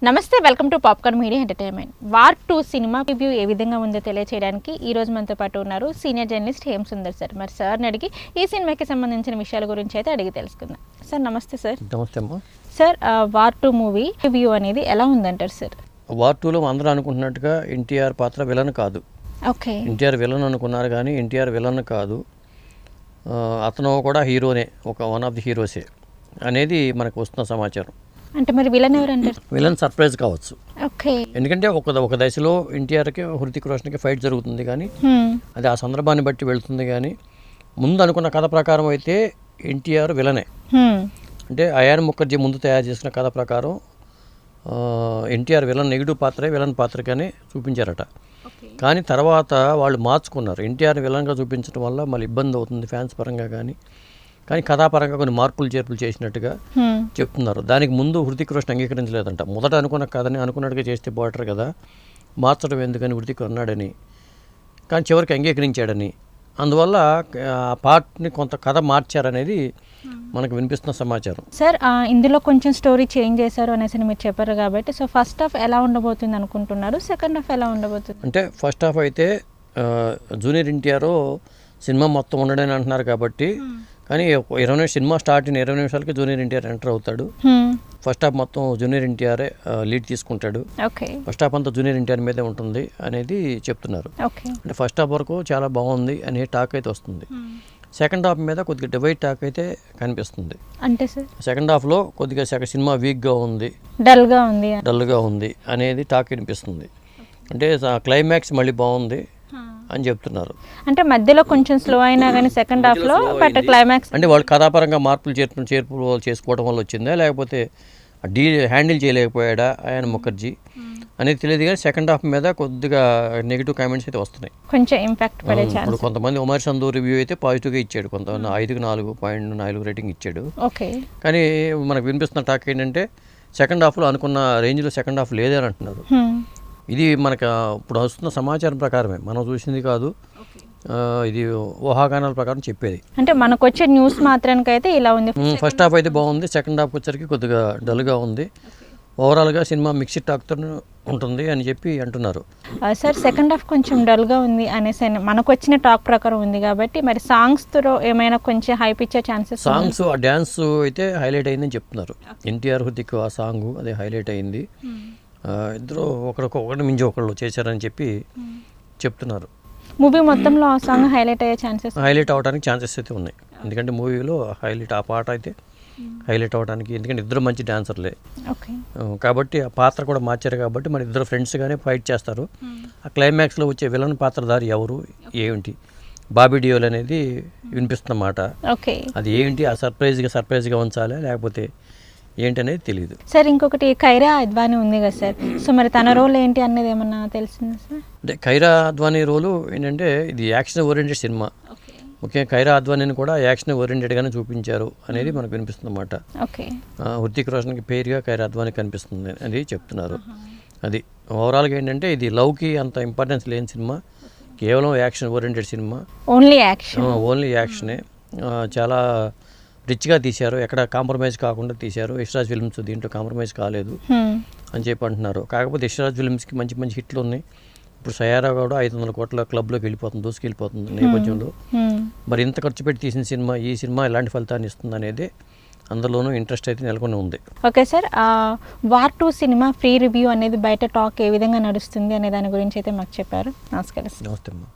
నమస్తే, welcome to popcorn media entertainment. War 2 cinema review ఏ విధంగా ఉందో తెలియచేయడానికి ఈ రోజు మనతో పాటు ఉన్నారు senior journalist Hem Sundar sir. మరి సార్ని అడిగి ఈ సినిమాకి సంబంధించిన విషయాల గురించి అయితే అడిగి తెలుసుకుందాం. సార్ నమస్తే. సార్ నమస్తే అమ్మా. సార్, వార్ 2 మూవీ రివ్యూ అనేది ఎలా ఉందంటారు సార్? వార్ 2లో అందరూ అనుకుంటున్నట్టుగా ఎన్టీఆర్ పాత్ర విలన్ కాదు. ఓకే, ఎన్టీఆర్ విలన్ అనుకున్నారు కానీ ఎన్టీఆర్ విలన్ కాదు. అతను కూడా హీరోనే, వన్ ఆఫ్ ది హీరోసే అనేది మనకు వస్తున్న సమాచారం. అంటే మరి విలన్ ఎవరు అంటారు? విలన్ సర్ప్రైజ్ కావచ్చు. ఓకే, ఎందుకంటే ఒక దశలో ఎన్టీఆర్కి హృతిక్ రోషన్కి ఫైట్ జరుగుతుంది కానీ అది ఆ సందర్భాన్ని బట్టి వెళ్తుంది. కానీ ముందు అనుకున్న కథ ప్రకారం అయితే ఎన్టీఆర్ విలనే. అంటే అయాన్ ముఖర్జీ ముందు తయారు చేసిన కథ ప్రకారం ఎన్టీఆర్ విలన్, నెగిటివ్ పాత్రే విలన్ పాత్రగానే చూపించారట. కానీ తర్వాత వాళ్ళు మార్చుకున్నారు. ఎన్టీఆర్ విలన్గా చూపించడం వల్ల మళ్ళీ ఇబ్బంది అవుతుంది ఫ్యాన్స్ పరంగా కానీ కథాపరంగా కొన్ని మార్పులు చేర్పులు చేసినట్టుగా చెప్తున్నారు. దానికి ముందు హృతిక్ రోషన్ అంగీకరించలేదంట. మొదట అనుకున్న కథని అనుకున్నట్టుగా చేస్తే బాటర్ కదా, మార్చడం ఎందుకని హృతిక్ అన్నాడని. కానీ చివరికి అంగీకరించాడని, అందువల్ల ఆ పార్ట్ని కొంత కథ మార్చారనేది మనకు వినిపిస్తున్న సమాచారం. సార్, ఇందులో కొంచెం స్టోరీ చేంజ్ చేశారు అనేసి మీరు చెప్పారు కాబట్టి, సో ఫస్ట్ హాఫ్ ఎలా ఉండబోతుంది అనుకుంటున్నారు? సెకండ్ హాఫ్ ఎలా ఉండబోతుంది? అంటే ఫస్ట్ హాఫ్ అయితే జూనియర్ ఎన్టీఆర్ సినిమా మొత్తం ఉండడని అంటున్నారు కాబట్టి, కానీ 20 సినిమా స్టార్ట్ అయిన 20 నిమిషాలకి జూనియర్ ఎన్టీఆర్ ఎంటర్ అవుతాడు. ఫస్ట్ హాఫ్ మొత్తం జూనియర్ ఎన్టీఆర్ లీడ్ తీసుకుంటాడు. ఫస్ట్ హాఫ్ అంతా జూనియర్ ఎన్టీఆర్ మీదే ఉంటుంది అనేది చెప్తున్నారు. అంటే ఫస్ట్ హాఫ్ వరకు చాలా బాగుంది అనే టాక్ అయితే వస్తుంది. సెకండ్ హాఫ్ మీద కొద్దిగా డివైడ్ టాక్ అయితే కనిపిస్తుంది. అంటే సార్ సెకండ్ హాఫ్లో కొద్దిగా సినిమా వీక్గా ఉంది, డల్గా ఉంది అనేది టాక్ వినిపిస్తుంది. అంటే క్లైమాక్స్ మళ్ళీ బాగుంది అని చెప్తున్నారు. అంటే మధ్యలో కొంచెం స్లో అయినా కానీ సెకండ్ హాఫ్ లో బట్ క్లైమాక్స్ అంటే వాళ్ళు కథాపరంగా మార్పులు చేర్పులు చేసుకోవడం వల్ల వచ్చిందా, లేకపోతే హ్యాండిల్ చేయలేకపోయాడా ఆయన ముఖర్జీ అనేది తెలియదు. కానీ సెకండ్ హాఫ్ మీద కొద్దిగా నెగిటివ్ కామెంట్స్ అయితే వస్తున్నాయి. కొంచెం ఇంపాక్ట్ పడే ఛాన్స్. ఇప్పుడు కొంతమంది ఉమర్ సందూ రివ్యూ అయితే పాజిటివ్గా ఇచ్చాడు, కొంత 5కి 4.4 రేటింగ్ ఇచ్చాడు. ఓకే, కానీ మనకు వినిపిస్తున్న టాక్ ఏంటంటే సెకండ్ హాఫ్లో అనుకున్న రేంజ్లో సెకండ్ హాఫ్ లేదని అంటున్నారు. ఇది మనకు ఇప్పుడు వస్తున్న సమాచారం ప్రకారమే, మనం చూసింది కాదు, ఇది ఊహాగానాల ప్రకారం చెప్పేది. అంటే మనకు వచ్చే న్యూస్ మాత్రానికి అయితే ఇలా ఉంది. ఫస్ట్ హాఫ్ అయితే బాగుంది, సెకండ్ హాఫ్ వచ్చరికి కొద్దిగా డల్గా ఉంది. ఓవరాల్గా సినిమా మిక్స్డ్ టాక్తో ఉంటుంది అని చెప్పి అంటున్నారు. సార్, సెకండ్ హాఫ్ కొంచెం డల్గా ఉంది అనేసి మనకు వచ్చిన టాక్ ప్రకారం ఉంది కాబట్టి, మరి సాంగ్స్తో ఏమైనా కొంచెం హైప్ ఇచ్చే ఛాన్సెస్? సాంగ్స్, ఆ డ్యాన్స్ అయితే హైలైట్ అయిందని చెప్తున్నారు. ఎన్టీఆర్ హృతిక్ ఆ సాంగ్ అదే హైలైట్ అయింది. ఇద్దరు ఒకరికొకటి మించి ఒకళ్ళు చేశారని చెప్పి చెప్తున్నారు. మూవీ మొత్తంలో ఆ సాంగ్ హైలైట్ అవడానికి ఛాన్సెస్ అయితే ఉన్నాయి. ఎందుకంటే మూవీలో ఆ పాట అయితే హైలైట్ అవడానికి, ఎందుకంటే ఇద్దరు మంచి డాన్సర్లే కాబట్టి ఆ పాత్ర కూడా మార్చారు కాబట్టి మరి ఇద్దరు ఫ్రెండ్స్గానే ఫైట్ చేస్తారు. ఆ క్లైమాక్స్లో వచ్చే విలన్ పాత్రధారి ఎవరు ఏంటి, బాబీ డియోల్ అనేది వినిపిస్తున్నమాట. అది ఏంటి, ఆ సర్ప్రైజ్గా ఉంచాలా లేకపోతే ఏంటి అనేది తెలియదు. సార్, ఇంకొకటి కైరా అద్వానీ ఉంది కదా సార్, సో మరి తన రోల్ ఏంటి అనేది ఏమన్నా తెలిసిందా సార్? అంటే కైరా అద్వానీ రోలు ఏంటంటే ఇది యాక్షన్ ఓరియంటెడ్ సినిమా. ముఖ్యంగా కైరా అద్వానీని కూడా యాక్షన్ ఓరియంటెడ్గానే చూపించారు అనేది మనకు వినిపిస్తుంది అన్నమాట. హృతిక్ రోషన్కి పేరుగా కైరా అద్వానీ కనిపిస్తుంది అని చెప్తున్నారు. అది ఓవరాల్గా ఏంటంటే ఇది లవ్కి అంత ఇంపార్టెన్స్ లేని సినిమా, కేవలం యాక్షన్ ఓరియంటెడ్ సినిమా. ఓన్లీ యాక్షనే. చాలా రిచ్గా తీశారు, ఎక్కడ కాంప్రమైజ్ కాకుండా తీశారు. యశ్రాజ్ ఫిల్మ్స్ దీంట్లో కాంప్రమైజ్ కాలేదు అని చెప్పి అంటున్నారు. కాకపోతే యశ్రాజ్ ఫిల్మ్స్కి మంచి మంచి హిట్లు ఉన్నాయి. ఇప్పుడు సయారా కూడా 500 కోట్ల క్లబ్లోకి దూసుకెళ్ళిపోతుంది నేపథ్యంలో. మరి ఇంత ఖర్చు పెట్టి తీసిన సినిమా, ఈ సినిమా ఎలాంటి ఫలితాన్ని ఇస్తుంది అనేది అందులోనూ ఇంట్రెస్ట్ అయితే నెలకొని ఉంది. Okay sir, war 2 cinema free review అనేది బయట టాక్ ఏ విధంగా నడుస్తుంది అనే దాని గురించి అయితే మాకు చెప్పారు. నమస్కారం. నమస్తే అమ్మా.